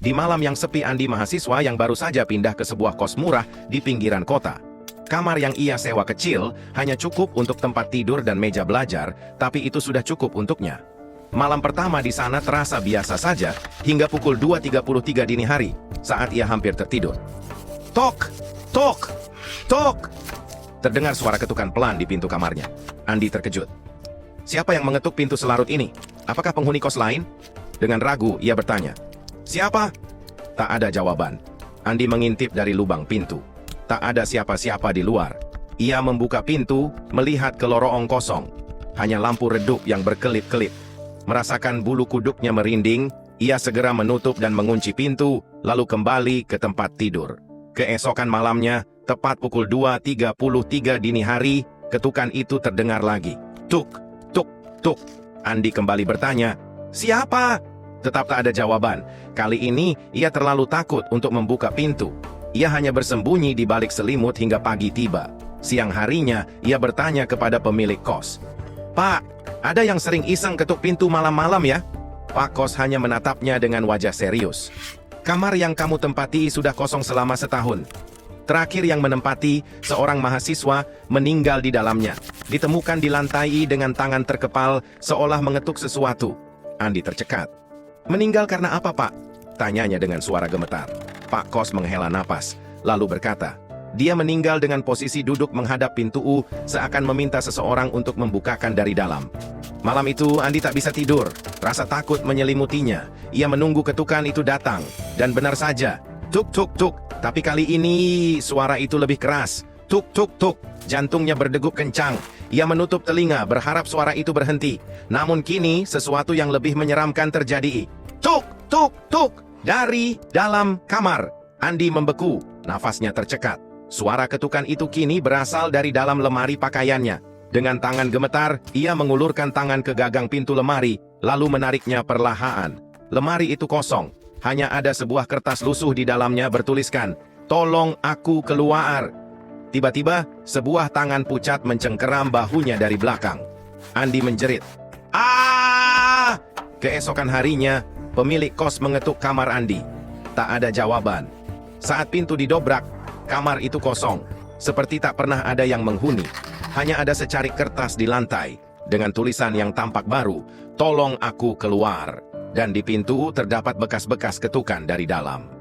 Di malam yang sepi, Andi, mahasiswa yang baru saja pindah ke sebuah kos murah di pinggiran kota. Kamar yang ia sewa kecil, hanya cukup untuk tempat tidur dan meja belajar, tapi itu sudah cukup untuknya. Malam pertama di sana terasa biasa saja, hingga pukul 2.33 dini hari, saat ia hampir tertidur. Tok! Tok! Tok! Terdengar suara ketukan pelan di pintu kamarnya. Andi terkejut. Siapa yang mengetuk pintu selarut ini? Apakah penghuni kos lain? Dengan ragu, ia bertanya. Siapa? Tak ada jawaban. Andi mengintip dari lubang pintu. Tak ada siapa-siapa di luar. Ia membuka pintu, melihat ke lorong kosong. Hanya lampu redup yang berkelip-kelip. Merasakan bulu kuduknya merinding, ia segera menutup dan mengunci pintu, lalu kembali ke tempat tidur. Keesokan malamnya, tepat pukul 2.33 dini hari, ketukan itu terdengar lagi. Tuk, tuk, tuk. Andi kembali bertanya, siapa? Tetap tak ada jawaban. Kali ini, ia terlalu takut untuk membuka pintu. Ia hanya bersembunyi di balik selimut hingga pagi tiba. Siang harinya, ia bertanya kepada pemilik kos. Pak, ada yang sering iseng ketuk pintu malam-malam ya? Pak kos hanya menatapnya dengan wajah serius. Kamar yang kamu tempati sudah kosong selama setahun. Terakhir yang menempati, seorang mahasiswa meninggal di dalamnya. Ditemukan di lantai dengan tangan terkepal, seolah mengetuk sesuatu. Andi tercekat. Meninggal karena apa, Pak? Tanyanya dengan suara gemetar. Pak kos menghela napas, lalu berkata, dia meninggal dengan posisi duduk menghadap pintu, seakan meminta seseorang untuk membukakan dari dalam. Malam itu, Andi tak bisa tidur. Rasa takut menyelimutinya. Ia menunggu ketukan itu datang. Dan benar saja, tuk tuk tuk. Tapi kali ini, suara itu lebih keras. Tuk tuk tuk. Jantungnya berdegup kencang. Ia menutup telinga, berharap suara itu berhenti. Namun kini, sesuatu yang lebih menyeramkan terjadi. Tuk tuk tuk. Dari dalam kamar, Andi membeku. Nafasnya tercekat. Suara ketukan itu kini berasal dari dalam lemari pakaiannya. Dengan tangan gemetar, ia mengulurkan tangan ke gagang pintu lemari, lalu menariknya perlahan. Lemari itu kosong. Hanya ada sebuah kertas lusuh di dalamnya bertuliskan, "Tolong aku keluar." Tiba-tiba, sebuah tangan pucat mencengkeram bahunya dari belakang. Andi menjerit. "Ah!" Keesokan harinya, pemilik kos mengetuk kamar Andi. Tak ada jawaban. Saat pintu didobrak, kamar itu kosong. Seperti tak pernah ada yang menghuni. Hanya ada secarik kertas di lantai, dengan tulisan yang tampak baru, "Tolong aku keluar." Dan di pintu terdapat bekas-bekas ketukan dari dalam.